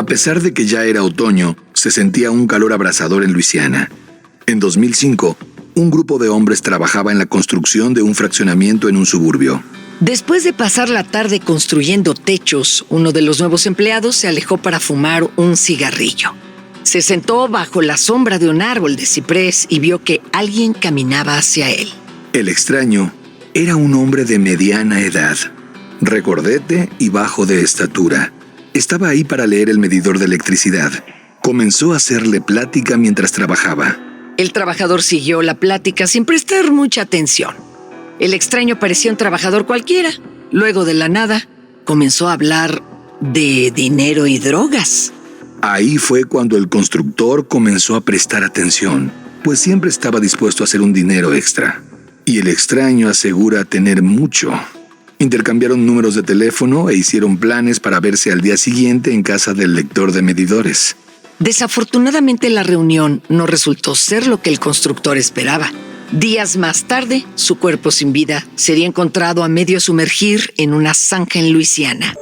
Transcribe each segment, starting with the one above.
A pesar de que ya era otoño, se sentía un calor abrasador en Luisiana. En 2005, un grupo de hombres trabajaba en la construcción de un fraccionamiento en un suburbio. Después de pasar la tarde construyendo techos, uno de los nuevos empleados se alejó para fumar un cigarrillo. Se sentó bajo la sombra de un árbol de ciprés y vio que alguien caminaba hacia él. El extraño era un hombre de mediana edad, regordete y bajo de estatura. Estaba ahí para leer el medidor de electricidad. Comenzó a hacerle plática mientras trabajaba. El trabajador siguió la plática sin prestar mucha atención. El extraño parecía un trabajador cualquiera. Luego, de la nada, comenzó a hablar de dinero y drogas. Ahí fue cuando el constructor comenzó a prestar atención, pues siempre estaba dispuesto a hacer un dinero extra. Y el extraño asegura tener mucho. Intercambiaron números de teléfono e hicieron planes para verse al día siguiente en casa del lector de medidores. Desafortunadamente, la reunión no resultó ser lo que el constructor esperaba. Días más tarde, su cuerpo sin vida sería encontrado a medio sumergir en una zanja en Luisiana.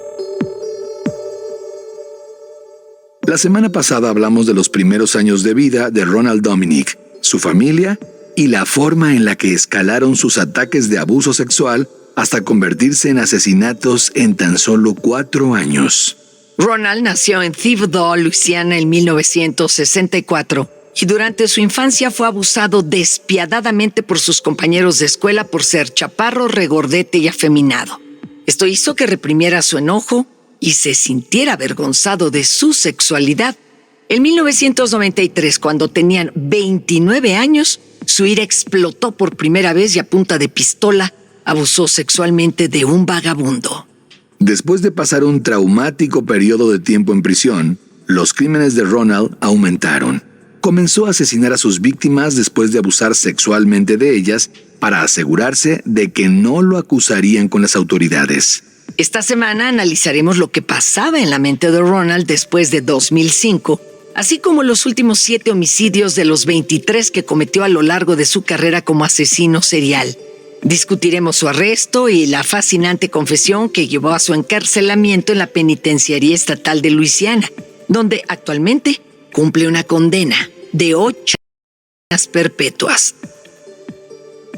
La semana pasada hablamos de los primeros años de vida de Ronald Dominic, su familia y la forma en la que escalaron sus ataques de abuso sexual hasta convertirse en asesinatos en tan solo 4 años. Ronald nació en Thibodaux, Luisiana, en 1964 y durante su infancia fue abusado despiadadamente por sus compañeros de escuela por ser chaparro, regordete y afeminado. Esto hizo que reprimiera su enojo y se sintiera avergonzado de su sexualidad. En 1993, cuando tenían 29 años, su ira explotó por primera vez y a punta de pistola abusó sexualmente de un vagabundo. Después de pasar un traumático periodo de tiempo en prisión, los crímenes de Ronald aumentaron. Comenzó a asesinar a sus víctimas después de abusar sexualmente de ellas para asegurarse de que no lo acusarían con las autoridades. Esta semana analizaremos lo que pasaba en la mente de Ronald después de 2005, así como los últimos 7 homicidios de los 23 que cometió a lo largo de su carrera como asesino serial. Discutiremos su arresto y la fascinante confesión que llevó a su encarcelamiento en la Penitenciaría Estatal de Luisiana, donde actualmente cumple una condena de 8 cadenas perpetuas.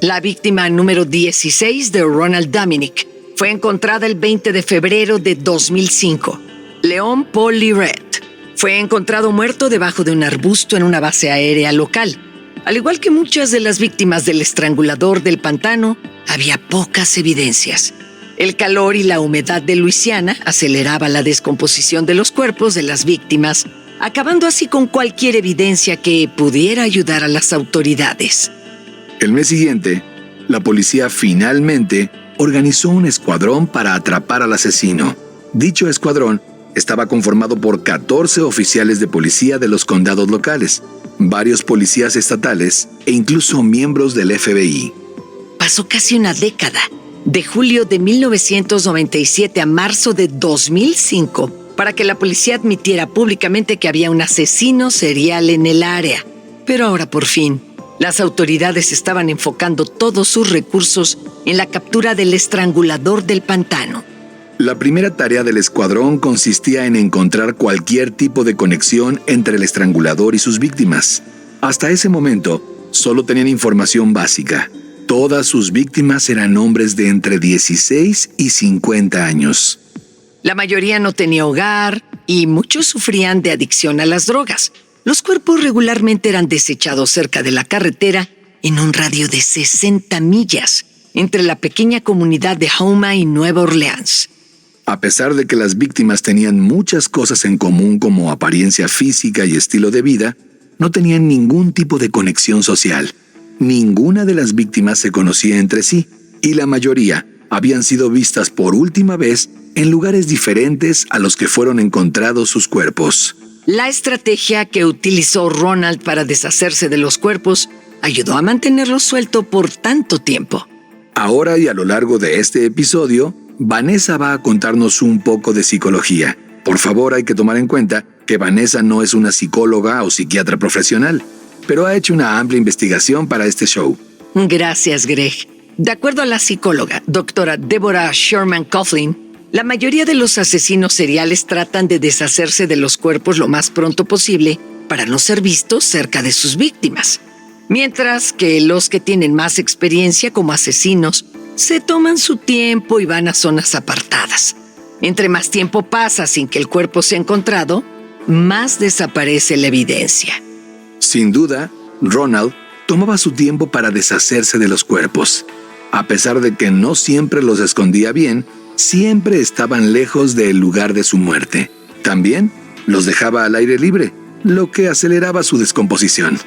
La víctima número 16 de Ronald Dominic fue encontrada el 20 de febrero de 2005. Leon Paul Lirette fue encontrado muerto debajo de un arbusto en una base aérea local. Al igual que muchas de las víctimas del estrangulador del pantano, había pocas evidencias. El calor y la humedad de Luisiana aceleraba la descomposición de los cuerpos de las víctimas, acabando así con cualquier evidencia que pudiera ayudar a las autoridades. El mes siguiente, la policía finalmente organizó un escuadrón para atrapar al asesino. Dicho escuadrón estaba conformado por 14 oficiales de policía de los condados locales, varios policías estatales e incluso miembros del FBI. Pasó casi una década, de julio de 1997 a marzo de 2005, para que la policía admitiera públicamente que había un asesino serial en el área. Pero ahora, por fin, las autoridades estaban enfocando todos sus recursos en la captura del estrangulador del pantano. La primera tarea del escuadrón consistía en encontrar cualquier tipo de conexión entre el estrangulador y sus víctimas. Hasta ese momento, solo tenían información básica. Todas sus víctimas eran hombres de entre 16 y 50 años. La mayoría no tenía hogar y muchos sufrían de adicción a las drogas. Los cuerpos regularmente eran desechados cerca de la carretera en un radio de 60 millas entre la pequeña comunidad de Houma y Nueva Orleans. A pesar de que las víctimas tenían muchas cosas en común como apariencia física y estilo de vida, no tenían ningún tipo de conexión social. Ninguna de las víctimas se conocía entre sí y la mayoría habían sido vistas por última vez en lugares diferentes a los que fueron encontrados sus cuerpos. La estrategia que utilizó Ronald para deshacerse de los cuerpos ayudó a mantenerlos suelto por tanto tiempo. Ahora y a lo largo de este episodio, Vanessa va a contarnos un poco de psicología. Por favor, hay que tomar en cuenta que Vanessa no es una psicóloga o psiquiatra profesional, pero ha hecho una amplia investigación para este show. Gracias, Greg. De acuerdo a la psicóloga, doctora Deborah Sherman Coughlin, La mayoría de los asesinos seriales tratan de deshacerse de los cuerpos lo más pronto posible para no ser vistos cerca de sus víctimas, mientras que los que tienen más experiencia como asesinos se toman su tiempo y van a zonas apartadas. Entre más tiempo pasa sin que el cuerpo sea encontrado, más desaparece la evidencia. Sin duda, Ronald tomaba su tiempo para deshacerse de los cuerpos. A pesar de que no siempre los escondía bien, siempre estaban lejos del lugar de su muerte. También los dejaba al aire libre, lo que aceleraba su descomposición.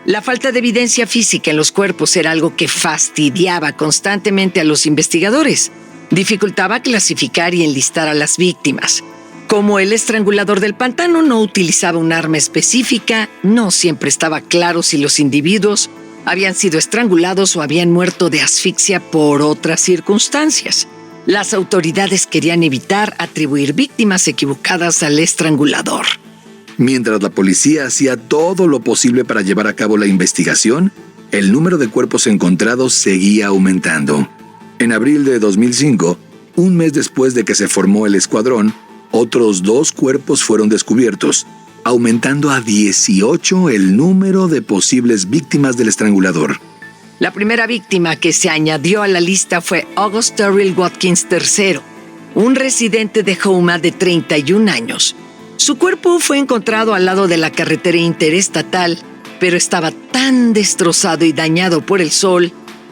La falta de evidencia física en los cuerpos era algo que fastidiaba constantemente a los investigadores. Dificultaba clasificar y enlistar a las víctimas. Como el estrangulador del pantano no utilizaba un arma específica, no siempre estaba claro si los individuos habían sido estrangulados o habían muerto de asfixia por otras circunstancias. Las autoridades querían evitar atribuir víctimas equivocadas al estrangulador. Mientras la policía hacía todo lo posible para llevar a cabo la investigación, el número de cuerpos encontrados seguía aumentando. En abril de 2005, un mes después de que se formó el escuadrón, otros 2 cuerpos fueron descubiertos, aumentando a 18 el número de posibles víctimas del estrangulador. La primera víctima que se añadió a la lista fue August Terrell Watkins III, un residente de Houma de 31 años. Su cuerpo fue encontrado al lado de la carretera interestatal, pero estaba tan destrozado y dañado por el sol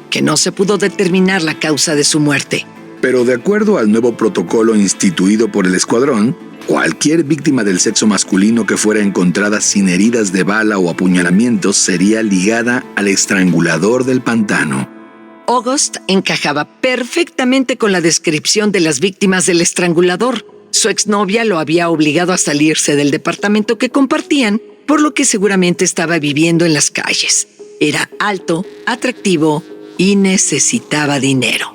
que no se pudo determinar la causa de su muerte. Pero de acuerdo al nuevo protocolo instituido por el escuadrón, cualquier víctima del sexo masculino que fuera encontrada sin heridas de bala o apuñalamientos sería ligada al estrangulador del pantano. August encajaba perfectamente con la descripción de las víctimas del estrangulador. Su exnovia lo había obligado a salirse del departamento que compartían, por lo que seguramente estaba viviendo en las calles. Era alto, atractivo y necesitaba dinero.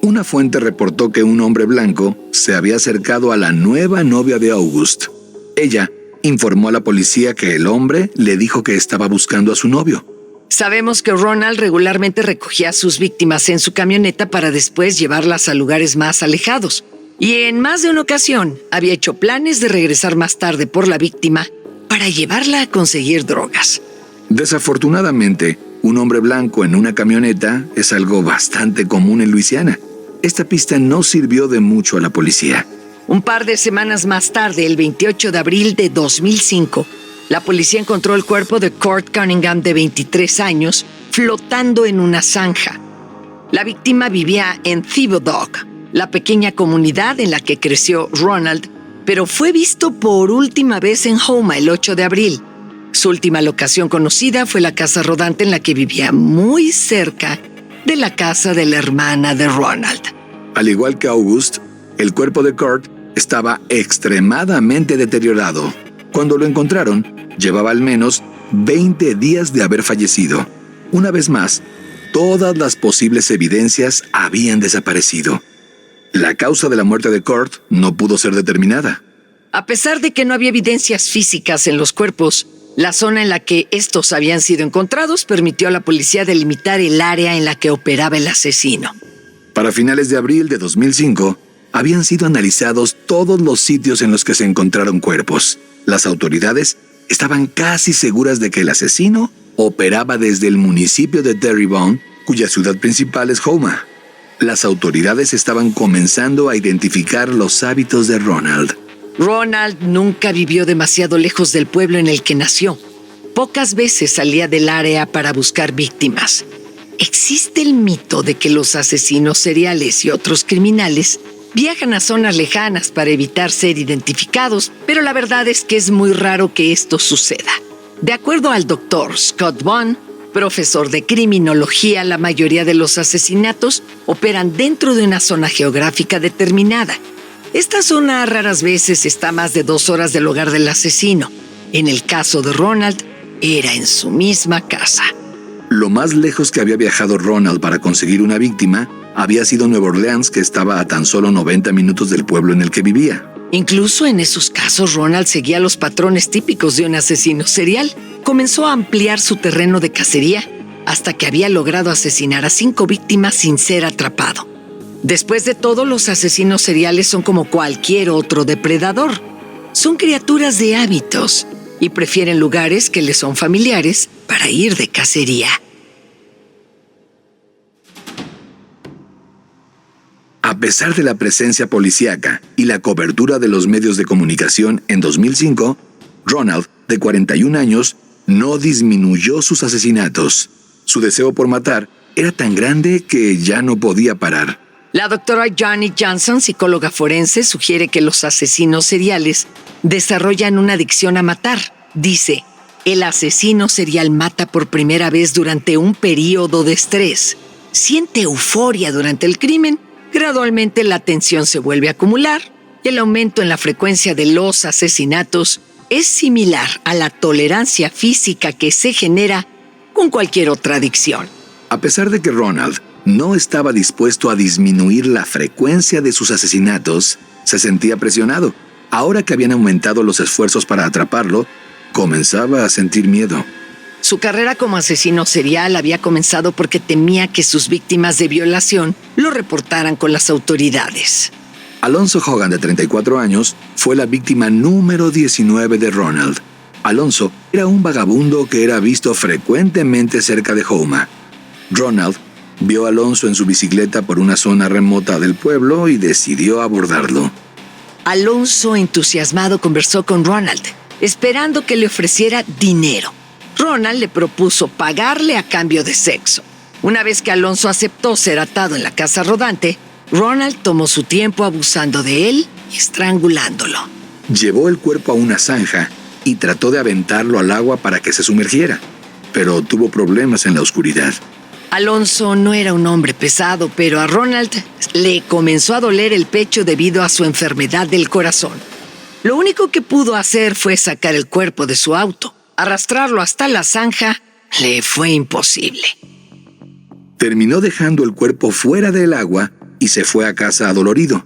Una fuente reportó que un hombre blanco se había acercado a la nueva novia de August. Ella informó a la policía que el hombre le dijo que estaba buscando a su novio. Sabemos que Ronald regularmente recogía a sus víctimas en su camioneta para después llevarlas a lugares más alejados. Y en más de una ocasión había hecho planes de regresar más tarde por la víctima para llevarla a conseguir drogas. Desafortunadamente, un hombre blanco en una camioneta es algo bastante común en Luisiana. Esta pista no sirvió de mucho a la policía. Un par de semanas más tarde, el 28 de abril de 2005, la policía encontró el cuerpo de Kurt Cunningham, de 23 años, flotando en una zanja. La víctima vivía en Thibodaux, la pequeña comunidad en la que creció Ronald, pero fue visto por última vez en Houma el 8 de abril. Su última locación conocida fue la casa rodante en la que vivía muy cerca de la casa de la hermana de Ronald. Al igual que August, el cuerpo de Kurt estaba extremadamente deteriorado. Cuando lo encontraron, llevaba al menos 20 días de haber fallecido. Una vez más, todas las posibles evidencias habían desaparecido. La causa de la muerte de Kurt no pudo ser determinada. A pesar de que no había evidencias físicas en los cuerpos, la zona en la que estos habían sido encontrados permitió a la policía delimitar el área en la que operaba el asesino. Para finales de abril de 2005, habían sido analizados todos los sitios en los que se encontraron cuerpos. Las autoridades estaban casi seguras de que el asesino operaba desde el municipio de Terrebonne, cuya ciudad principal es Houma. Las autoridades estaban comenzando a identificar los hábitos de Ronald. Ronald nunca vivió demasiado lejos del pueblo en el que nació. Pocas veces salía del área para buscar víctimas. Existe el mito de que los asesinos seriales y otros criminales viajan a zonas lejanas para evitar ser identificados, pero la verdad es que es muy raro que esto suceda. De acuerdo al Dr. Scott Vaughn, profesor de criminología, la mayoría de los asesinatos operan dentro de una zona geográfica determinada. Esta zona raras veces está a más de 2 horas del hogar del asesino. En el caso de Ronald, era en su misma casa. Lo más lejos que había viajado Ronald para conseguir una víctima había sido Nueva Orleans, que estaba a tan solo 90 minutos del pueblo en el que vivía. Incluso en esos casos, Ronald seguía los patrones típicos de un asesino serial. Comenzó a ampliar su terreno de cacería hasta que había logrado asesinar a 5 víctimas sin ser atrapado. Después de todo, los asesinos seriales son como cualquier otro depredador. Son criaturas de hábitos y prefieren lugares que les son familiares para ir de cacería. A pesar de la presencia policíaca y la cobertura de los medios de comunicación en 2005, Ronald, de 41 años, no disminuyó sus asesinatos. Su deseo por matar era tan grande que ya no podía parar. La doctora Joni Johnson, psicóloga forense, sugiere que los asesinos seriales desarrollan una adicción a matar. Dice, el asesino serial mata por primera vez durante un período de estrés. Siente euforia durante el crimen. Gradualmente la tensión se vuelve a acumular y el aumento en la frecuencia de los asesinatos es similar a la tolerancia física que se genera con cualquier otra adicción. A pesar de que Ronald no estaba dispuesto a disminuir la frecuencia de sus asesinatos, se sentía presionado. Ahora que habían aumentado los esfuerzos para atraparlo, comenzaba a sentir miedo. Su carrera como asesino serial había comenzado porque temía que sus víctimas de violación lo reportaran con las autoridades. Alonzo Hogan, de 34 años, fue la víctima número 19 de Ronald. Alonzo era un vagabundo que era visto frecuentemente cerca de Houma. Ronald vio a Alonzo en su bicicleta por una zona remota del pueblo y decidió abordarlo. Alonzo, entusiasmado, conversó con Ronald, esperando que le ofreciera dinero. Ronald le propuso pagarle a cambio de sexo. Una vez que Alonzo aceptó ser atado en la casa rodante, Ronald tomó su tiempo abusando de él y estrangulándolo. Llevó el cuerpo a una zanja y trató de aventarlo al agua para que se sumergiera, pero tuvo problemas en la oscuridad. Alonzo no era un hombre pesado, pero a Ronald le comenzó a doler el pecho debido a su enfermedad del corazón. Lo único que pudo hacer fue sacar el cuerpo de su auto. Arrastrarlo hasta la zanja le fue imposible. Terminó dejando el cuerpo fuera del agua y se fue a casa adolorido.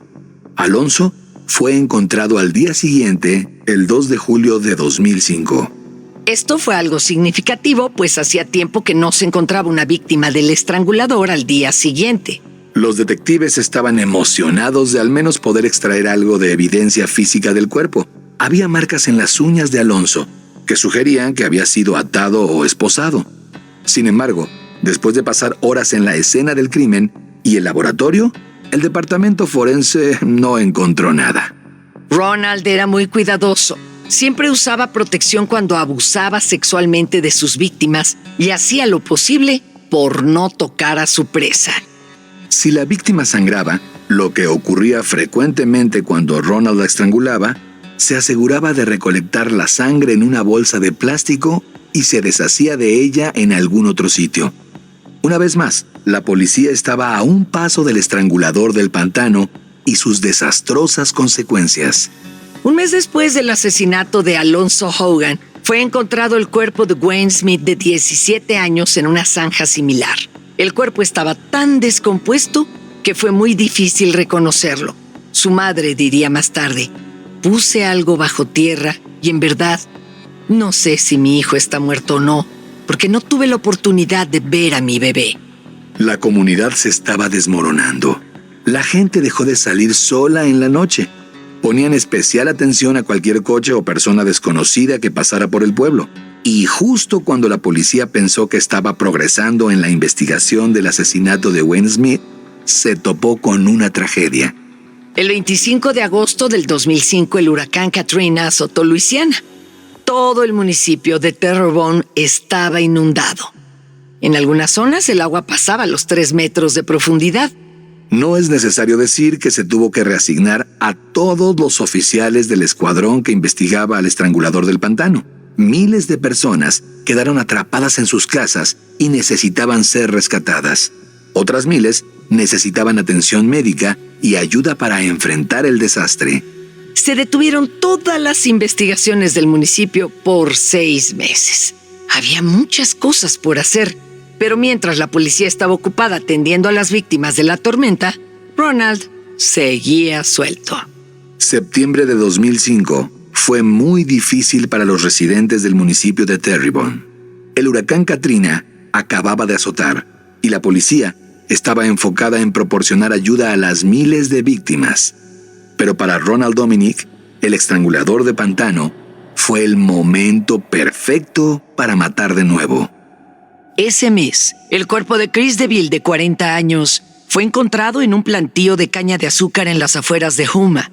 Alonzo fue encontrado al día siguiente, el 2 de julio de 2005. Esto fue algo significativo, pues hacía tiempo que no se encontraba una víctima del estrangulador al día siguiente. Los detectives estaban emocionados de al menos poder extraer algo de evidencia física del cuerpo. Había marcas en las uñas de Alonzo, que sugerían que había sido atado o esposado. Sin embargo, después de pasar horas en la escena del crimen y el laboratorio, el departamento forense no encontró nada. Ronald era muy cuidadoso. Siempre usaba protección cuando abusaba sexualmente de sus víctimas y hacía lo posible por no tocar a su presa. Si la víctima sangraba, lo que ocurría frecuentemente cuando Ronald la estrangulaba, se aseguraba de recolectar la sangre en una bolsa de plástico y se deshacía de ella en algún otro sitio. Una vez más, la policía estaba a un paso del estrangulador del pantano y sus desastrosas consecuencias. Un mes después del asesinato de Alonzo Hogan, fue encontrado el cuerpo de Wayne Smith, de 17 años, en una zanja similar. El cuerpo estaba tan descompuesto que fue muy difícil reconocerlo. Su madre diría más tarde: puse algo bajo tierra y en verdad no sé si mi hijo está muerto o no, porque no tuve la oportunidad de ver a mi bebé. La comunidad se estaba desmoronando. La gente dejó de salir sola en la noche. Ponían especial atención a cualquier coche o persona desconocida que pasara por el pueblo. Y justo cuando la policía pensó que estaba progresando en la investigación del asesinato de Wayne Smith, se topó con una tragedia. El 25 de agosto del 2005, el huracán Katrina azotó Luisiana. Todo el municipio de Terrebonne estaba inundado. En algunas zonas el agua pasaba los 3 metros de profundidad. No es necesario decir que se tuvo que reasignar a todos los oficiales del escuadrón que investigaba al estrangulador del pantano. Miles de personas quedaron atrapadas en sus casas y necesitaban ser rescatadas. Otras miles necesitaban atención médica y ayuda para enfrentar el desastre. Se detuvieron todas las investigaciones del municipio por 6 meses. Había muchas cosas por hacer, pero mientras la policía estaba ocupada atendiendo a las víctimas de la tormenta, Ronald seguía suelto. Septiembre de 2005 fue muy difícil para los residentes del municipio de Terrebonne. El huracán Katrina acababa de azotar y la policía estaba enfocada en proporcionar ayuda a las miles de víctimas. Pero para Ronald Dominic, el estrangulador de pantano, fue el momento perfecto para matar de nuevo. Ese mes, el cuerpo de Chris DeVille, de 40 años, fue encontrado en un plantío de caña de azúcar en las afueras de Houma,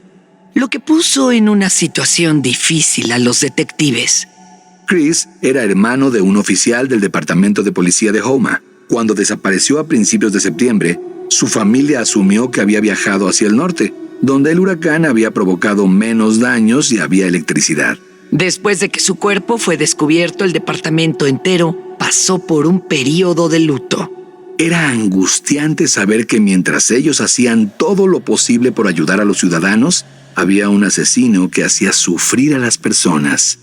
lo que puso en una situación difícil a los detectives. Chris era hermano de un oficial del Departamento de Policía de Houma. Cuando desapareció a principios de septiembre, su familia asumió que había viajado hacia el norte, donde el huracán había provocado menos daños y había electricidad. Después de que su cuerpo fue descubierto, el departamento entero pasó por un período de luto. Era angustiante saber que mientras ellos hacían todo lo posible por ayudar a los ciudadanos, había un asesino que hacía sufrir a las personas.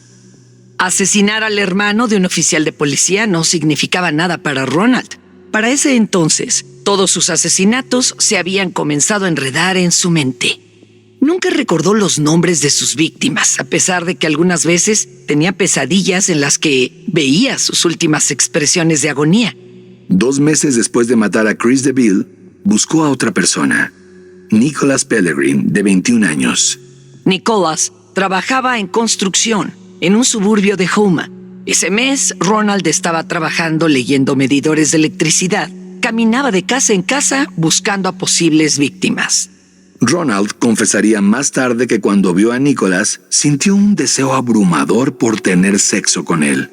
Asesinar al hermano de un oficial de policía no significaba nada para Ronald. Para ese entonces, todos sus asesinatos se habían comenzado a enredar en su mente. Nunca recordó los nombres de sus víctimas, a pesar de que algunas veces tenía pesadillas en las que veía sus últimas expresiones de agonía. 2 meses después de matar a Chris DeVille, buscó a otra persona, Nicholas Pellegrin, de 21 años. Nicholas trabajaba en construcción en un suburbio de Houma. Ese mes, Ronald estaba trabajando leyendo medidores de electricidad. Caminaba de casa en casa buscando a posibles víctimas. Ronald confesaría más tarde que cuando vio a Nicholas, sintió un deseo abrumador por tener sexo con él.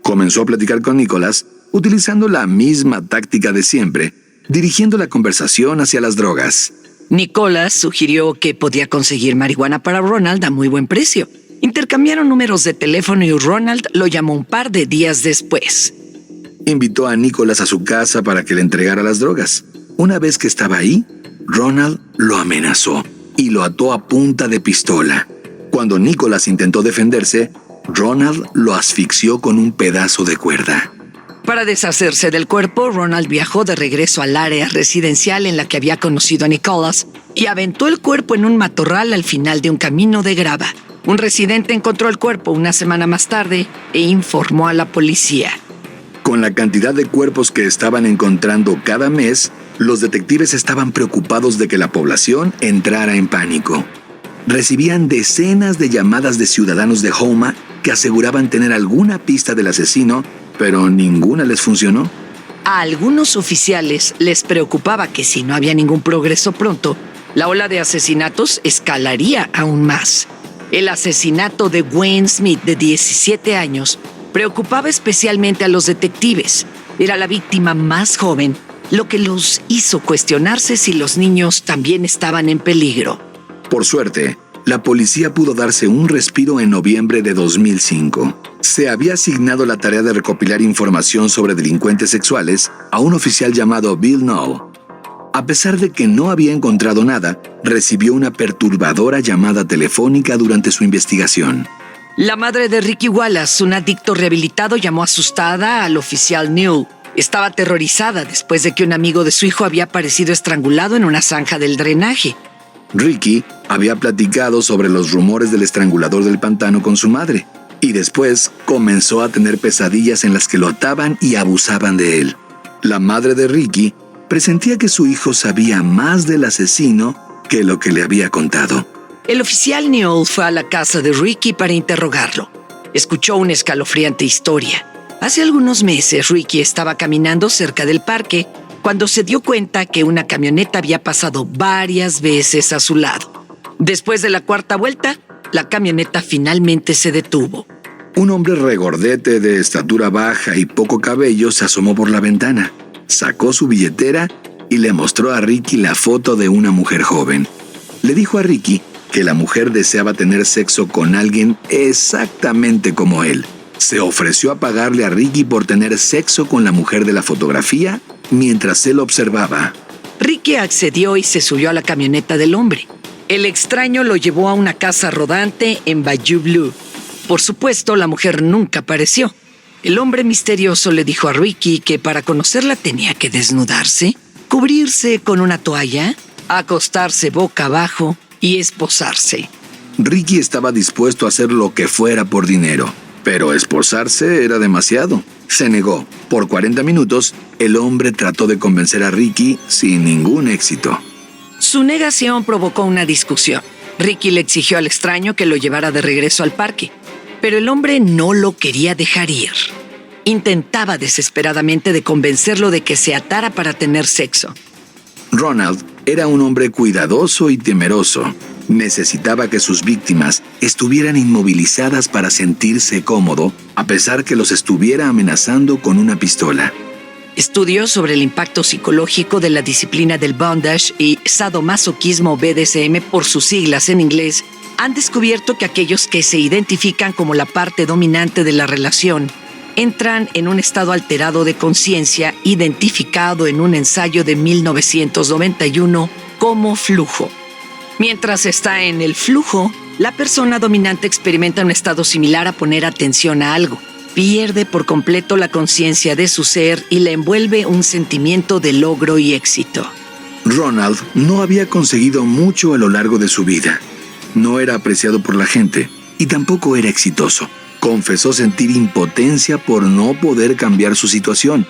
Comenzó a platicar con Nicholas, utilizando la misma táctica de siempre, dirigiendo la conversación hacia las drogas. Nicholas sugirió que podía conseguir marihuana para Ronald a muy buen precio. Intercambiaron números de teléfono y Ronald lo llamó un par de días después. Invitó a Nicholas a su casa para que le entregara las drogas. Una vez que estaba ahí, Ronald lo amenazó y lo ató a punta de pistola. Cuando Nicholas intentó defenderse, Ronald lo asfixió con un pedazo de cuerda. Para deshacerse del cuerpo, Ronald viajó de regreso al área residencial en la que había conocido a Nicholas y aventó el cuerpo en un matorral al final de un camino de grava. Un residente encontró el cuerpo una semana más tarde e informó a la policía. Con la cantidad de cuerpos que estaban encontrando cada mes, los detectives estaban preocupados de que la población entrara en pánico. Recibían decenas de llamadas de ciudadanos de Houma que aseguraban tener alguna pista del asesino, pero ninguna les funcionó. A algunos oficiales les preocupaba que si no había ningún progreso pronto, la ola de asesinatos escalaría aún más. El asesinato de Wayne Smith, de 17 años, preocupaba especialmente a los detectives. Era la víctima más joven, lo que los hizo cuestionarse si los niños también estaban en peligro. Por suerte, la policía pudo darse un respiro en noviembre de 2005. Se había asignado la tarea de recopilar información sobre delincuentes sexuales a un oficial llamado Bill Knoll. A pesar de que no había encontrado nada, recibió una perturbadora llamada telefónica durante su investigación. La madre de Ricky Wallace, un adicto rehabilitado, llamó asustada al oficial Newell. Estaba aterrorizada después de que un amigo de su hijo había aparecido estrangulado en una zanja del drenaje. Ricky había platicado sobre los rumores del estrangulador del pantano con su madre, y después comenzó a tener pesadillas en las que lo ataban y abusaban de él. La madre de Ricky presentía que su hijo sabía más del asesino que lo que le había contado. El oficial Newell fue a la casa de Ricky para interrogarlo. Escuchó una escalofriante historia. Hace algunos meses, Ricky estaba caminando cerca del parque cuando se dio cuenta que una camioneta había pasado varias veces a su lado. Después de la 4ª vuelta, la camioneta finalmente se detuvo. Un hombre regordete de estatura baja y poco cabello se asomó por la ventana, sacó su billetera y le mostró a Ricky la foto de una mujer joven. Le dijo a Ricky que la mujer deseaba tener sexo con alguien exactamente como él. Se ofreció a pagarle a Ricky por tener sexo con la mujer de la fotografía mientras él observaba. Ricky accedió y se subió a la camioneta del hombre. El extraño lo llevó a una casa rodante en Bayou Blue. Por supuesto, la mujer nunca apareció. El hombre misterioso le dijo a Ricky que para conocerla tenía que desnudarse, cubrirse con una toalla, acostarse boca abajo y esposarse. Ricky estaba dispuesto a hacer lo que fuera por dinero, pero esposarse era demasiado. Se negó. Por 40 minutos, el hombre trató de convencer a Ricky sin ningún éxito. Su negación provocó una discusión. Ricky le exigió al extraño que lo llevara de regreso al parque, pero el hombre no lo quería dejar ir. Intentaba desesperadamente de convencerlo de que se atara para tener sexo. Ronald era un hombre cuidadoso y temeroso. Necesitaba que sus víctimas estuvieran inmovilizadas para sentirse cómodo, a pesar que los estuviera amenazando con una pistola. Estudios sobre el impacto psicológico de la disciplina del bondage y sadomasoquismo BDSM por sus siglas en inglés han descubierto que aquellos que se identifican como la parte dominante de la relación entran en un estado alterado de conciencia identificado en un ensayo de 1991 como flujo. Mientras está en el flujo, la persona dominante experimenta un estado similar a poner atención a algo. Pierde por completo la conciencia de su ser y le envuelve un sentimiento de logro y éxito. Ronald no había conseguido mucho a lo largo de su vida. No era apreciado por la gente y tampoco era exitoso. Confesó sentir impotencia por no poder cambiar su situación.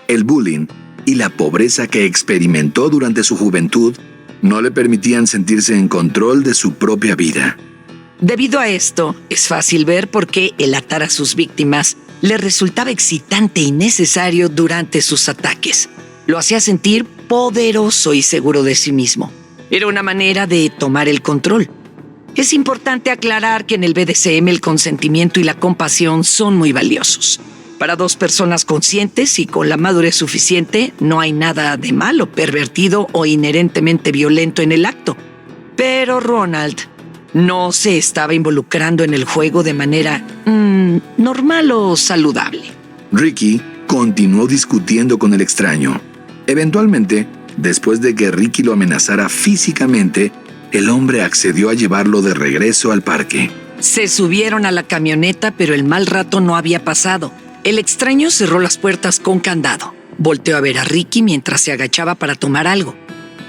El bullying y la pobreza que experimentó durante su juventud no le permitían sentirse en control de su propia vida. Debido a esto, es fácil ver por qué el atar a sus víctimas le resultaba excitante y necesario durante sus ataques. Lo hacía sentir poderoso y seguro de sí mismo. Era una manera de tomar el control. Es importante aclarar que en el BDSM el consentimiento y la compasión son muy valiosos. Para dos personas conscientes y con la madurez suficiente, no hay nada de malo, pervertido o inherentemente violento en el acto. Pero Ronald no se estaba involucrando en el juego de manera normal o saludable. Ricky continuó discutiendo con el extraño. Eventualmente, después de que Ricky lo amenazara físicamente, el hombre accedió a llevarlo de regreso al parque. Se subieron a la camioneta, pero el mal rato no había pasado. El extraño cerró las puertas con candado. Volteó a ver a Ricky mientras se agachaba para tomar algo,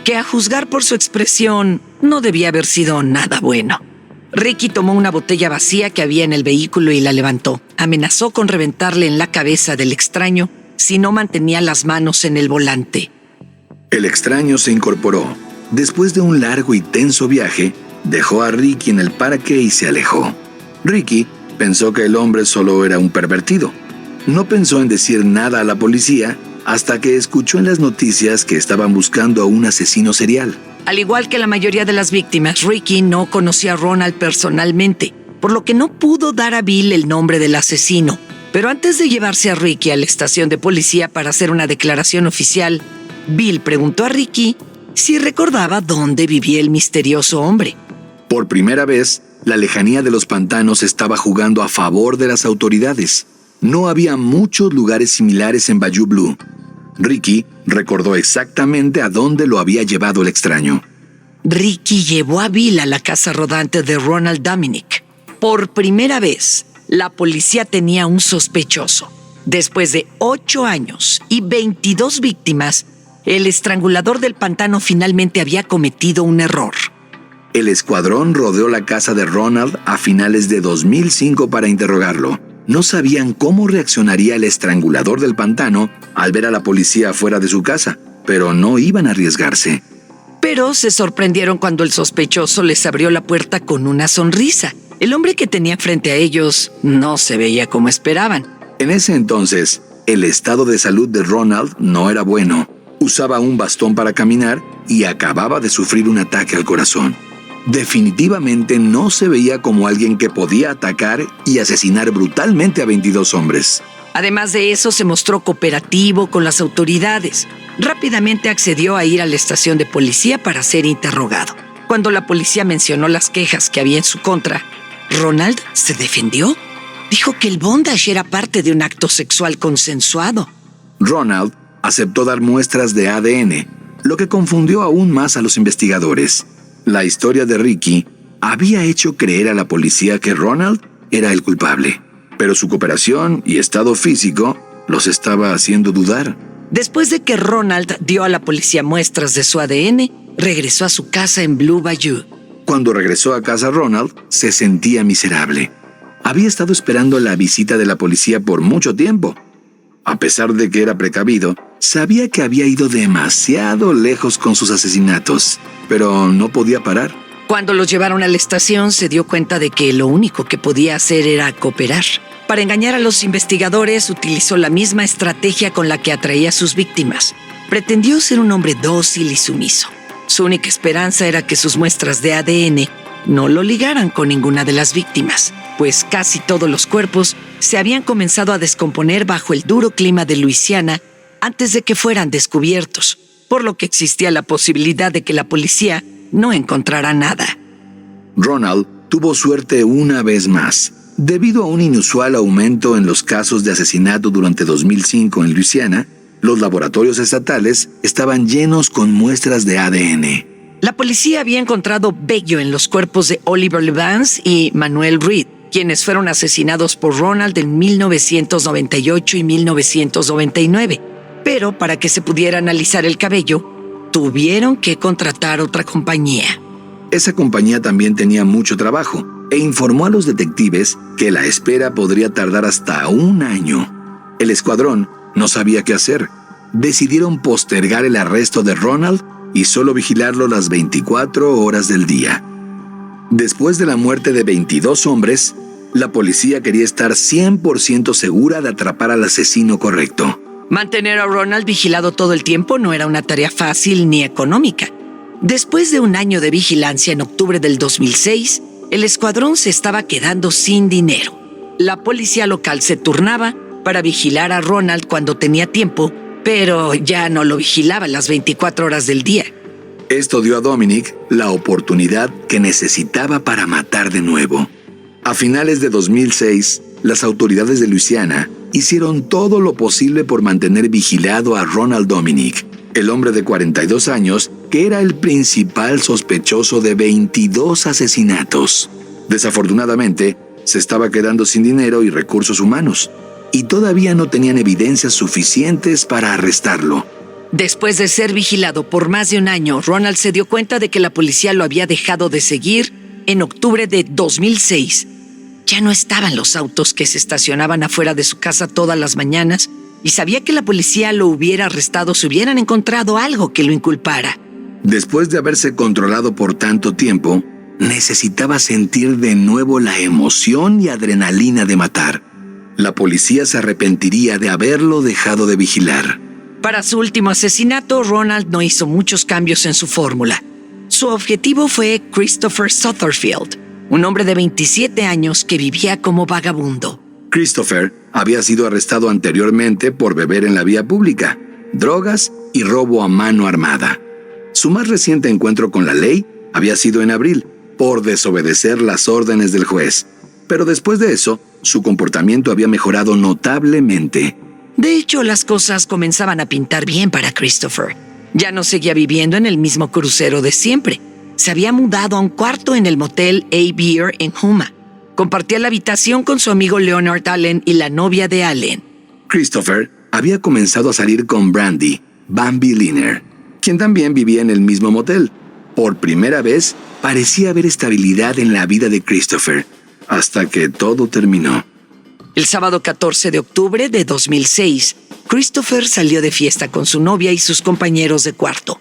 que a juzgar por su expresión no debía haber sido nada bueno. Ricky tomó una botella vacía que había en el vehículo y la levantó. Amenazó con reventarle en la cabeza del extraño si no mantenía las manos en el volante. El extraño se incorporó. Después de un largo y tenso viaje, dejó a Ricky en el parque y se alejó. Ricky pensó que el hombre solo era un pervertido. No pensó en decir nada a la policía hasta que escuchó en las noticias que estaban buscando a un asesino serial. Al igual que la mayoría de las víctimas, Ricky no conocía a Ronald personalmente, por lo que no pudo dar a Bill el nombre del asesino. Pero antes de llevarse a Ricky a la estación de policía para hacer una declaración oficial, Bill preguntó a Ricky si recordaba dónde vivía el misterioso hombre. Por primera vez, la lejanía de los pantanos estaba jugando a favor de las autoridades. No había muchos lugares similares en Bayou Blue. Ricky recordó exactamente a dónde lo había llevado el extraño. Ricky llevó a Bill a la casa rodante de Ronald Dominic. Por primera vez, la policía tenía un sospechoso. Después de 8 años y 22 víctimas, el estrangulador del pantano finalmente había cometido un error. El escuadrón rodeó la casa de Ronald a finales de 2005 para interrogarlo. No sabían cómo reaccionaría el estrangulador del pantano al ver a la policía fuera de su casa, pero no iban a arriesgarse. Pero se sorprendieron cuando el sospechoso les abrió la puerta con una sonrisa. El hombre que tenía frente a ellos no se veía como esperaban. En ese entonces, el estado de salud de Ronald no era bueno. Usaba un bastón para caminar y acababa de sufrir un ataque al corazón. Definitivamente no se veía como alguien que podía atacar y asesinar brutalmente a 22 hombres. Además de eso, se mostró cooperativo con las autoridades. Rápidamente accedió a ir a la estación de policía para ser interrogado. Cuando la policía mencionó las quejas que había en su contra, Ronald se defendió. Dijo que el bondage era parte de un acto sexual consensuado. Ronald aceptó dar muestras de ADN, lo que confundió aún más a los investigadores. La historia de Ricky había hecho creer a la policía que Ronald era el culpable, pero su cooperación y estado físico los estaba haciendo dudar. Después de que Ronald dio a la policía muestras de su ADN, regresó a su casa en Blue Bayou. Cuando regresó a casa, Ronald se sentía miserable. Había estado esperando la visita de la policía por mucho tiempo. A pesar de que era precavido, sabía que había ido demasiado lejos con sus asesinatos, pero no podía parar. Cuando los llevaron a la estación, se dio cuenta de que lo único que podía hacer era cooperar. Para engañar a los investigadores, utilizó la misma estrategia con la que atraía a sus víctimas. Pretendió ser un hombre dócil y sumiso. Su única esperanza era que sus muestras de ADN no lo ligaran con ninguna de las víctimas, pues casi todos los cuerpos se habían comenzado a descomponer bajo el duro clima de Luisiana antes de que fueran descubiertos, por lo que existía la posibilidad de que la policía no encontrara nada. Ronald tuvo suerte una vez más. Debido a un inusual aumento en los casos de asesinato durante 2005 en Luisiana, los laboratorios estatales estaban llenos con muestras de ADN. La policía había encontrado vello en los cuerpos de Oliver Vance y Manuel Reed, quienes fueron asesinados por Ronald en 1998 y 1999. Pero para que se pudiera analizar el cabello, tuvieron que contratar otra compañía. Esa compañía también tenía mucho trabajo e informó a los detectives que la espera podría tardar hasta un año. El escuadrón no sabía qué hacer. Decidieron postergar el arresto de Ronald y solo vigilarlo las 24 horas del día. Después de la muerte de 22 hombres, la policía quería estar 100% segura de atrapar al asesino correcto. Mantener a Ronald vigilado todo el tiempo no era una tarea fácil ni económica. Después de un año de vigilancia en octubre del 2006, el escuadrón se estaba quedando sin dinero. La policía local se turnaba para vigilar a Ronald cuando tenía tiempo, pero ya no lo vigilaba las 24 horas del día. Esto dio a Dominic la oportunidad que necesitaba para matar de nuevo. A finales de 2006, las autoridades de Luisiana hicieron todo lo posible por mantener vigilado a Ronald Dominic, el hombre de 42 años que era el principal sospechoso de 22 asesinatos. Desafortunadamente, se estaba quedando sin dinero y recursos humanos, y todavía no tenían evidencias suficientes para arrestarlo. Después de ser vigilado por más de un año, Ronald se dio cuenta de que la policía lo había dejado de seguir en octubre de 2006. Ya no estaban los autos que se estacionaban afuera de su casa todas las mañanas y sabía que la policía lo hubiera arrestado si hubieran encontrado algo que lo inculpara. Después de haberse controlado por tanto tiempo, necesitaba sentir de nuevo la emoción y adrenalina de matar. La policía se arrepentiría de haberlo dejado de vigilar. Para su último asesinato, Ronald no hizo muchos cambios en su fórmula. Su objetivo fue Christopher Sutherfield, un hombre de 27 años que vivía como vagabundo. Christopher había sido arrestado anteriormente por beber en la vía pública, drogas y robo a mano armada. Su más reciente encuentro con la ley había sido en abril, por desobedecer las órdenes del juez. Pero después de eso, su comportamiento había mejorado notablemente. De hecho, las cosas comenzaban a pintar bien para Christopher. Ya no seguía viviendo en el mismo crucero de siempre. Se había mudado a un cuarto en el motel A-Beer en Houma. Compartía la habitación con su amigo Leonard Allen y la novia de Allen. Christopher había comenzado a salir con Brandy, Bambi Liner, quien también vivía en el mismo motel. Por primera vez, parecía haber estabilidad en la vida de Christopher, hasta que todo terminó. El sábado 14 de octubre de 2006, Christopher salió de fiesta con su novia y sus compañeros de cuarto.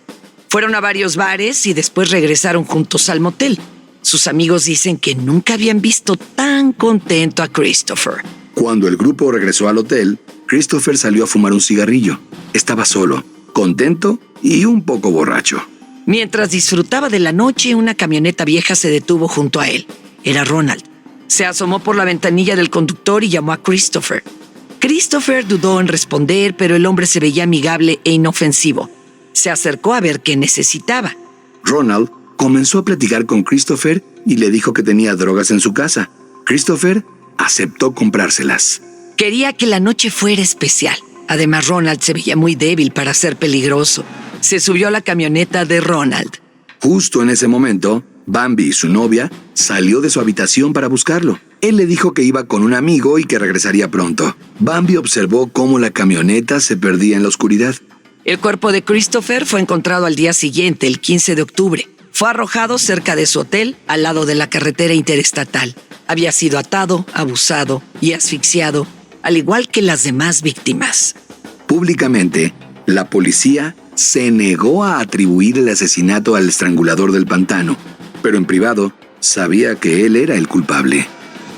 Fueron a varios bares y después regresaron juntos al motel. Sus amigos dicen que nunca habían visto tan contento a Christopher. Cuando el grupo regresó al hotel, Christopher salió a fumar un cigarrillo. Estaba solo, contento y un poco borracho. Mientras disfrutaba de la noche, una camioneta vieja se detuvo junto a él. Era Ronald. Se asomó por la ventanilla del conductor y llamó a Christopher. Christopher dudó en responder, pero el hombre se veía amigable e inofensivo. Se acercó a ver qué necesitaba. Ronald comenzó a platicar con Christopher y le dijo que tenía drogas en su casa. Christopher aceptó comprárselas. Quería que la noche fuera especial. Además, Ronald se veía muy débil para ser peligroso. Se subió a la camioneta de Ronald. Justo en ese momento, Bambi, su novia, salió de su habitación para buscarlo. Él le dijo que iba con un amigo y que regresaría pronto. Bambi observó cómo la camioneta se perdía en la oscuridad. El cuerpo de Christopher fue encontrado al día siguiente, el 15 de octubre. Fue arrojado cerca de su hotel, al lado de la carretera interestatal. Había sido atado, abusado y asfixiado. al igual que las demás víctimas. Públicamente, la policía se negó a atribuir el asesinato al estrangulador del pantano, pero en privado sabía que él era el culpable.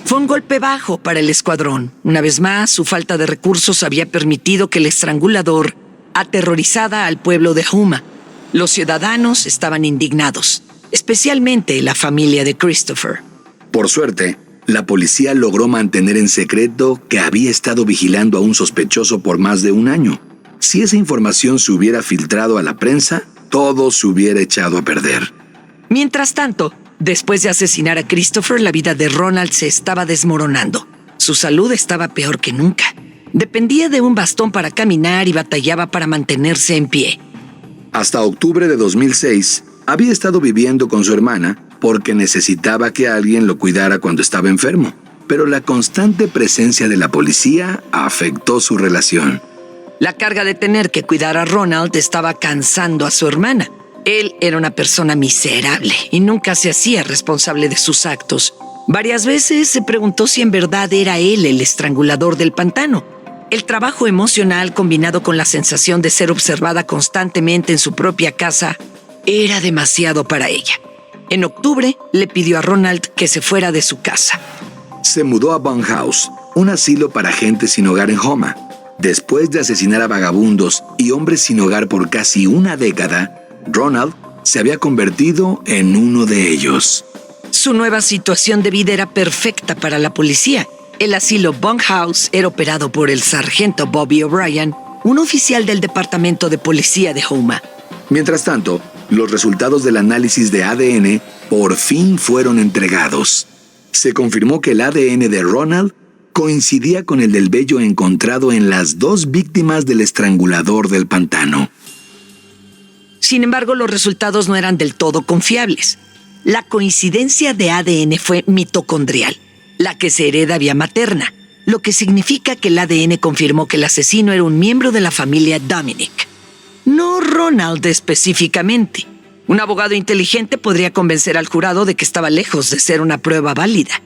Fue un golpe bajo para el escuadrón. Una vez más, su falta de recursos había permitido que el estrangulador aterrorizara al pueblo de Houma. Los ciudadanos estaban indignados, especialmente la familia de Christopher. Por suerte, la policía logró mantener en secreto que había estado vigilando a un sospechoso por más de un año. Si esa información se hubiera filtrado a la prensa, todo se hubiera echado a perder. Mientras tanto, después de asesinar a Christopher, la vida de Ronald se estaba desmoronando. Su salud estaba peor que nunca. Dependía de un bastón para caminar y batallaba para mantenerse en pie. Hasta octubre de 2006, había estado viviendo con su hermana porque necesitaba que alguien lo cuidara cuando estaba enfermo. Pero la constante presencia de la policía afectó su relación. La carga de tener que cuidar a Ronald estaba cansando a su hermana. Él era una persona miserable y nunca se hacía responsable de sus actos. Varias veces se preguntó si en verdad era él el estrangulador del pantano. El trabajo emocional combinado con la sensación de ser observada constantemente en su propia casa era demasiado para ella. En octubre le pidió a Ronald que se fuera de su casa. Se mudó a Bun House, un asilo para gente sin hogar en Houma. Después de asesinar a vagabundos y hombres sin hogar por casi una década, Ronald se había convertido en uno de ellos. Su nueva situación de vida era perfecta para la policía. El asilo Bunk House era operado por el sargento Bobby O'Brien, un oficial del Departamento de Policía de Houma. Mientras tanto, los resultados del análisis de ADN por fin fueron entregados. Se confirmó que el ADN de Ronald coincidía con el del vello encontrado en las dos víctimas del estrangulador del pantano. Sin embargo, los resultados no eran del todo confiables. La coincidencia de ADN fue mitocondrial, la que se hereda vía materna, lo que significa que el ADN confirmó que el asesino era un miembro de la familia Dominic. No Ronald específicamente. Un abogado inteligente podría convencer al jurado de que estaba lejos de ser una prueba válida.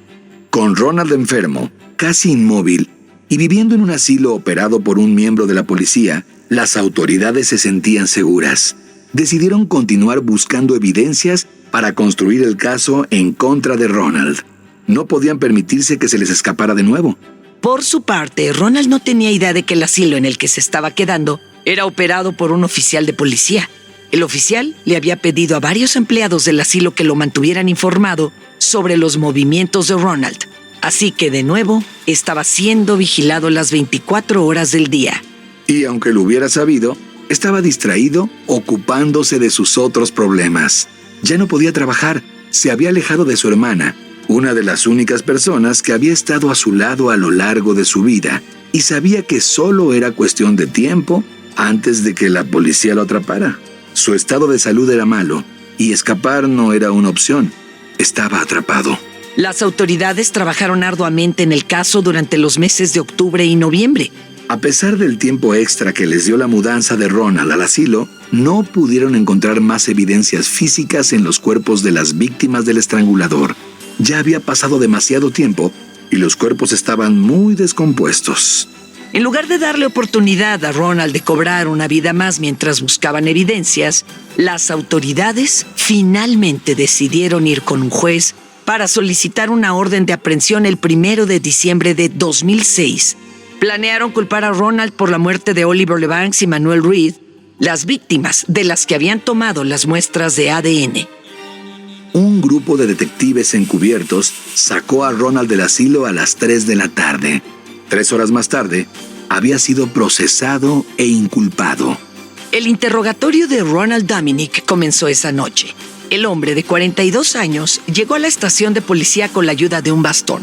Con Ronald enfermo, casi inmóvil, y viviendo en un asilo operado por un miembro de la policía, las autoridades se sentían seguras. Decidieron continuar buscando evidencias para construir el caso en contra de Ronald. No podían permitirse que se les escapara de nuevo. Por su parte, Ronald no tenía idea de que el asilo en el que se estaba quedando era operado por un oficial de policía. El oficial le había pedido a varios empleados del asilo que lo mantuvieran informado sobre los movimientos de Ronald. Así que, de nuevo, estaba siendo vigilado las 24 horas del día. Y aunque lo hubiera sabido, estaba distraído, ocupándose de sus otros problemas. Ya no podía trabajar, se había alejado de su hermana, una de las únicas personas que había estado a su lado a lo largo de su vida, y sabía que solo era cuestión de tiempo antes de que la policía lo atrapara. Su estado de salud era malo, y escapar no era una opción. Estaba atrapado. Las autoridades trabajaron arduamente en el caso durante los meses de octubre y noviembre. A pesar del tiempo extra que les dio la mudanza de Ronald al asilo, no pudieron encontrar más evidencias físicas en los cuerpos de las víctimas del estrangulador. Ya había pasado demasiado tiempo y los cuerpos estaban muy descompuestos. En lugar de darle oportunidad a Ronald de cobrar una vida más mientras buscaban evidencias, las autoridades finalmente decidieron ir con un juez para solicitar una orden de aprehensión el 1 de diciembre de 2006. Planearon culpar a Ronald por la muerte de Oliver LeBanks y Manuel Reed, las víctimas de las que habían tomado las muestras de ADN. Un grupo de detectives encubiertos sacó a Ronald del asilo a las 3 de la tarde. 3 horas más tarde, había sido procesado e inculpado. El interrogatorio de Ronald Dominic comenzó esa noche. El hombre de 42 años llegó a la estación de policía con la ayuda de un bastón.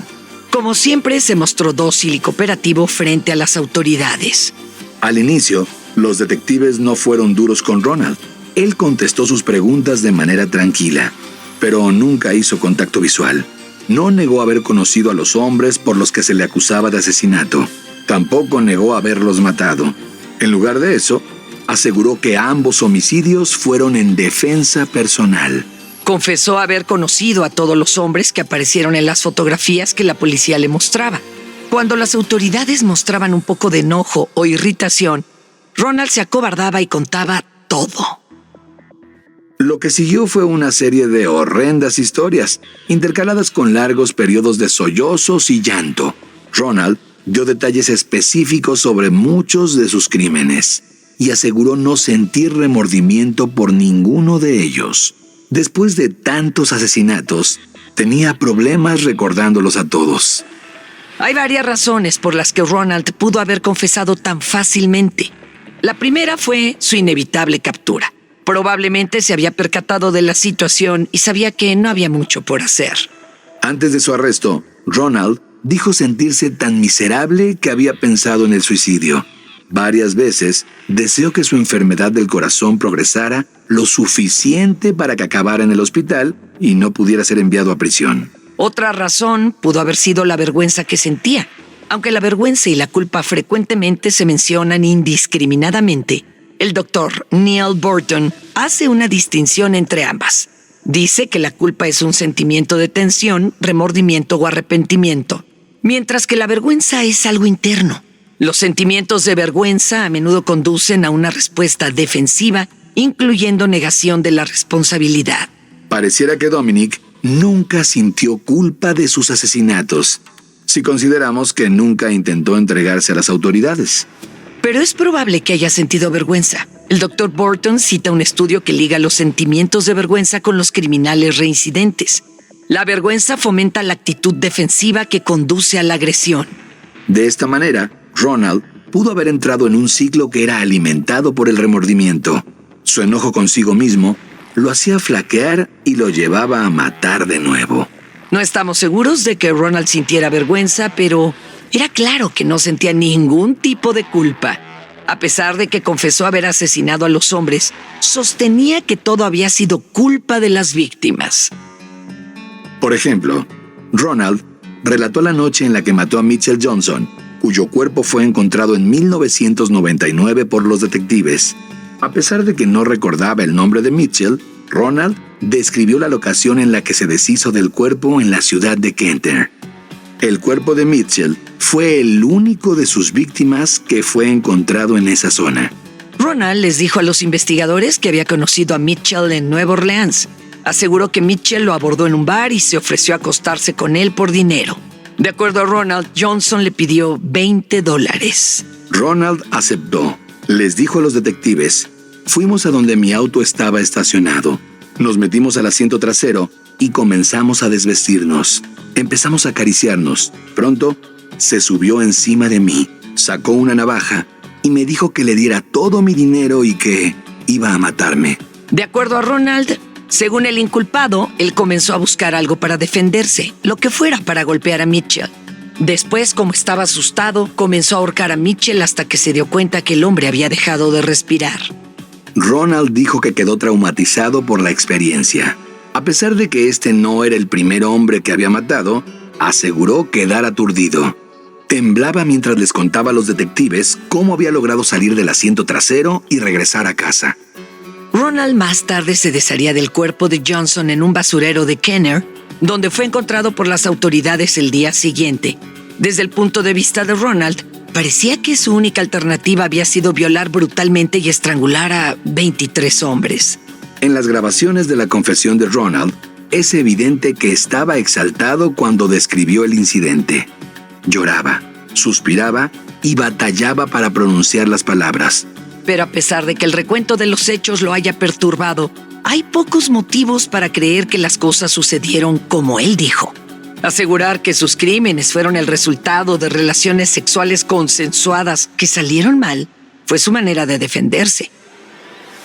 Como siempre, se mostró dócil y cooperativo frente a las autoridades. Al inicio, los detectives no fueron duros con Ronald. Él contestó sus preguntas de manera tranquila, pero nunca hizo contacto visual. No negó haber conocido a los hombres por los que se le acusaba de asesinato. Tampoco negó haberlos matado. En lugar de eso, aseguró que ambos homicidios fueron en defensa personal. Confesó haber conocido a todos los hombres que aparecieron en las fotografías que la policía le mostraba. Cuando las autoridades mostraban un poco de enojo o irritación, Ronald se acobardaba y contaba todo. Lo que siguió fue una serie de horrendas historias, intercaladas con largos periodos de sollozos y llanto. Ronald dio detalles específicos sobre muchos de sus crímenes y aseguró no sentir remordimiento por ninguno de ellos. Después de tantos asesinatos, tenía problemas recordándolos a todos. Hay varias razones por las que Ronald pudo haber confesado tan fácilmente. La primera fue su inevitable captura. Probablemente se había percatado de la situación y sabía que no había mucho por hacer. Antes de su arresto, Ronald dijo sentirse tan miserable que había pensado en el suicidio. Varias veces deseó que su enfermedad del corazón progresara lo suficiente para que acabara en el hospital y no pudiera ser enviado a prisión. Otra razón pudo haber sido la vergüenza que sentía. Aunque la vergüenza y la culpa frecuentemente se mencionan indiscriminadamente, el doctor Neil Burton hace una distinción entre ambas. Dice que la culpa es un sentimiento de tensión, remordimiento o arrepentimiento, mientras que la vergüenza es algo interno. Los sentimientos de vergüenza a menudo conducen a una respuesta defensiva, incluyendo negación de la responsabilidad. Pareciera que Dominic nunca sintió culpa de sus asesinatos, si consideramos que nunca intentó entregarse a las autoridades. Pero es probable que haya sentido vergüenza. El Dr. Burton cita un estudio que liga los sentimientos de vergüenza con los criminales reincidentes. La vergüenza fomenta la actitud defensiva que conduce a la agresión. De esta manera, Ronald pudo haber entrado en un ciclo que era alimentado por el remordimiento. Su enojo consigo mismo lo hacía flaquear y lo llevaba a matar de nuevo. No estamos seguros de que Ronald sintiera vergüenza, pero era claro que no sentía ningún tipo de culpa. A pesar de que confesó haber asesinado a los hombres, sostenía que todo había sido culpa de las víctimas. Por ejemplo, Ronald relató la noche en la que mató a Mitchell Johnson, cuyo cuerpo fue encontrado en 1999 por los detectives. A pesar de que no recordaba el nombre de Mitchell, Ronald describió la locación en la que se deshizo del cuerpo en la ciudad de Kenter. El cuerpo de Mitchell fue el único de sus víctimas que fue encontrado en esa zona. Ronald les dijo a los investigadores que había conocido a Mitchell en Nueva Orleans. Aseguró que Mitchell lo abordó en un bar y se ofreció a acostarse con él por dinero. De acuerdo a Ronald, Johnson le pidió $20. Ronald aceptó. Les dijo a los detectives: fuimos a donde mi auto estaba estacionado. Nos metimos al asiento trasero y comenzamos a desvestirnos. Empezamos a acariciarnos. Pronto, se subió encima de mí, sacó una navaja y me dijo que le diera todo mi dinero y que iba a matarme. De acuerdo a Ronald, según el inculpado, él comenzó a buscar algo para defenderse, lo que fuera para golpear a Mitchell. Después, como estaba asustado, comenzó a ahorcar a Mitchell hasta que se dio cuenta que el hombre había dejado de respirar. Ronald dijo que quedó traumatizado por la experiencia. A pesar de que este no era el primer hombre que había matado, aseguró quedar aturdido. Temblaba mientras les contaba a los detectives cómo había logrado salir del asiento trasero y regresar a casa. Ronald más tarde se desharía del cuerpo de Johnson en un basurero de Kenner, donde fue encontrado por las autoridades el día siguiente. Desde el punto de vista de Ronald, parecía que su única alternativa había sido violar brutalmente y estrangular a 23 hombres. En las grabaciones de la confesión de Ronald, es evidente que estaba exaltado cuando describió el incidente. Lloraba, suspiraba y batallaba para pronunciar las palabras. Pero a pesar de que el recuento de los hechos lo haya perturbado, hay pocos motivos para creer que las cosas sucedieron como él dijo. Asegurar que sus crímenes fueron el resultado de relaciones sexuales consensuadas que salieron mal fue su manera de defenderse.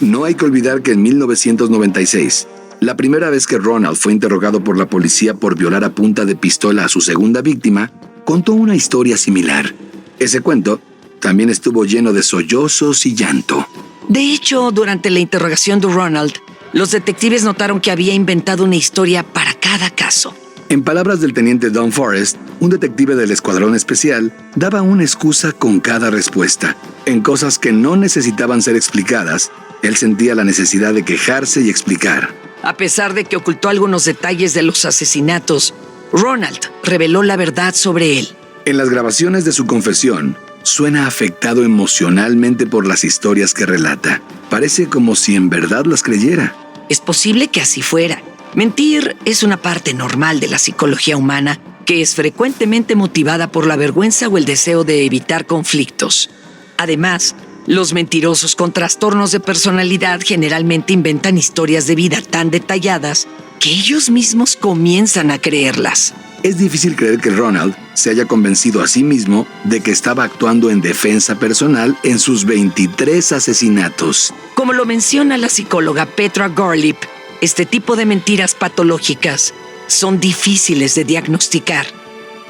No hay que olvidar que en 1996, la primera vez que Ronald fue interrogado por la policía por violar a punta de pistola a su segunda víctima, contó una historia similar. Ese cuento también estuvo lleno de sollozos y llanto. De hecho, durante la interrogación de Ronald, los detectives notaron que había inventado una historia para cada caso. En palabras del teniente Don Forrest, un detective del Escuadrón Especial, daba una excusa con cada respuesta. En cosas que no necesitaban ser explicadas, él sentía la necesidad de quejarse y explicar. A pesar de que ocultó algunos detalles de los asesinatos, Ronald reveló la verdad sobre él. En las grabaciones de su confesión, suena afectado emocionalmente por las historias que relata. Parece como si en verdad las creyera. Es posible que así fuera. Mentir es una parte normal de la psicología humana que es frecuentemente motivada por la vergüenza o el deseo de evitar conflictos. Además, los mentirosos con trastornos de personalidad generalmente inventan historias de vida tan detalladas que ellos mismos comienzan a creerlas. Es difícil creer que Ronald se haya convencido a sí mismo de que estaba actuando en defensa personal en sus 23 asesinatos. Como lo menciona la psicóloga Petra Gottlieb, este tipo de mentiras patológicas son difíciles de diagnosticar.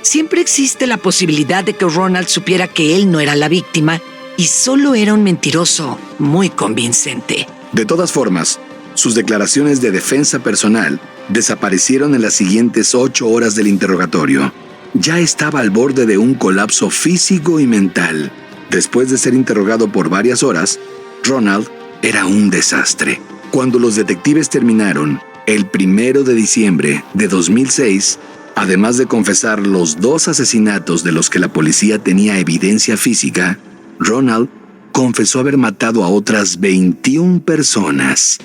Siempre existe la posibilidad de que Ronald supiera que él no era la víctima y solo era un mentiroso muy convincente. De todas formas, sus declaraciones de defensa personal desaparecieron en las siguientes 8 horas del interrogatorio. Ya estaba al borde de un colapso físico y mental. Después de ser interrogado por varias horas, Ronald era un desastre. Cuando los detectives terminaron, el 1 de diciembre de 2006, además de confesar los 2 asesinatos de los que la policía tenía evidencia física, Ronald confesó haber matado a otras 21 personas.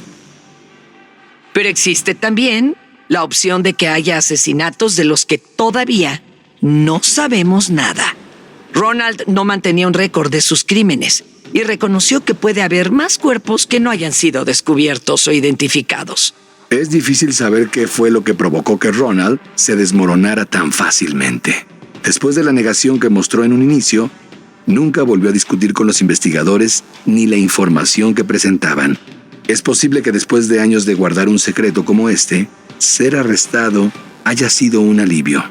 Pero existe también la opción de que haya asesinatos de los que todavía no sabemos nada. Ronald no mantenía un récord de sus crímenes y reconoció que puede haber más cuerpos que no hayan sido descubiertos o identificados. Es difícil saber qué fue lo que provocó que Ronald se desmoronara tan fácilmente. Después de la negación que mostró en un inicio, nunca volvió a discutir con los investigadores ni la información que presentaban. Es posible que después de años de guardar un secreto como este, ser arrestado haya sido un alivio.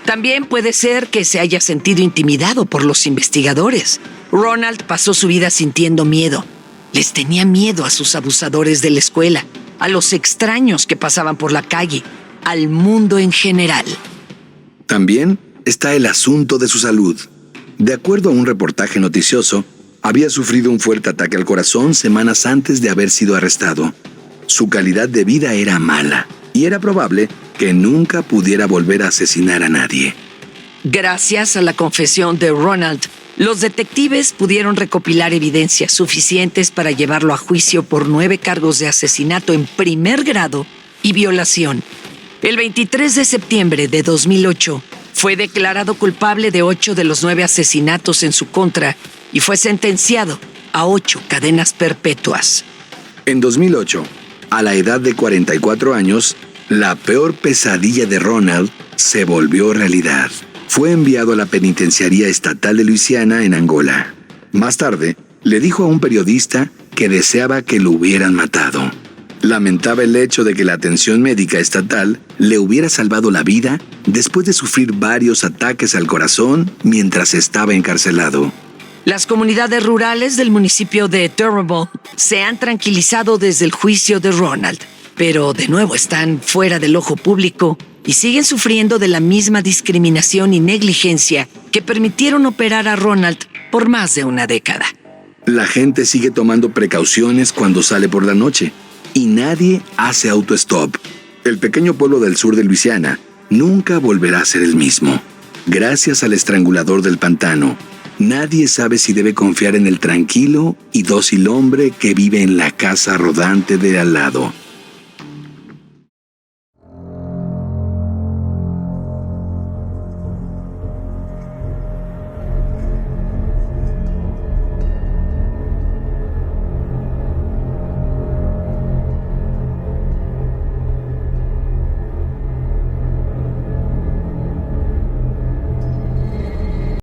También puede ser que se haya sentido intimidado por los investigadores. Ronald pasó su vida sintiendo miedo. Les tenía miedo a sus abusadores de la escuela, a los extraños que pasaban por la calle, al mundo en general. También está el asunto de su salud. De acuerdo a un reportaje noticioso, había sufrido un fuerte ataque al corazón semanas antes de haber sido arrestado. Su calidad de vida era mala y era probable que nunca pudiera volver a asesinar a nadie. Gracias a la confesión de Ronald, los detectives pudieron recopilar evidencias suficientes para llevarlo a juicio por 9 cargos de asesinato en primer grado y violación. El 23 de septiembre de 2008, fue declarado culpable de 8 de los 9 asesinatos en su contra y fue sentenciado a 8 cadenas perpetuas. En 2008, a la edad de 44 años, la peor pesadilla de Ronald se volvió realidad. Fue enviado a la penitenciaría estatal de Luisiana en Angola. Más tarde, le dijo a un periodista que deseaba que lo hubieran matado. Lamentaba el hecho de que la atención médica estatal le hubiera salvado la vida después de sufrir varios ataques al corazón mientras estaba encarcelado. Las comunidades rurales del municipio de Terrible se han tranquilizado desde el juicio de Ronald, pero de nuevo están fuera del ojo público y siguen sufriendo de la misma discriminación y negligencia que permitieron operar a Ronald por más de una década. La gente sigue tomando precauciones cuando sale por la noche y nadie hace autostop. El pequeño pueblo del sur de Luisiana nunca volverá a ser el mismo. Gracias al estrangulador del pantano, nadie sabe si debe confiar en el tranquilo y dócil hombre que vive en la casa rodante de al lado.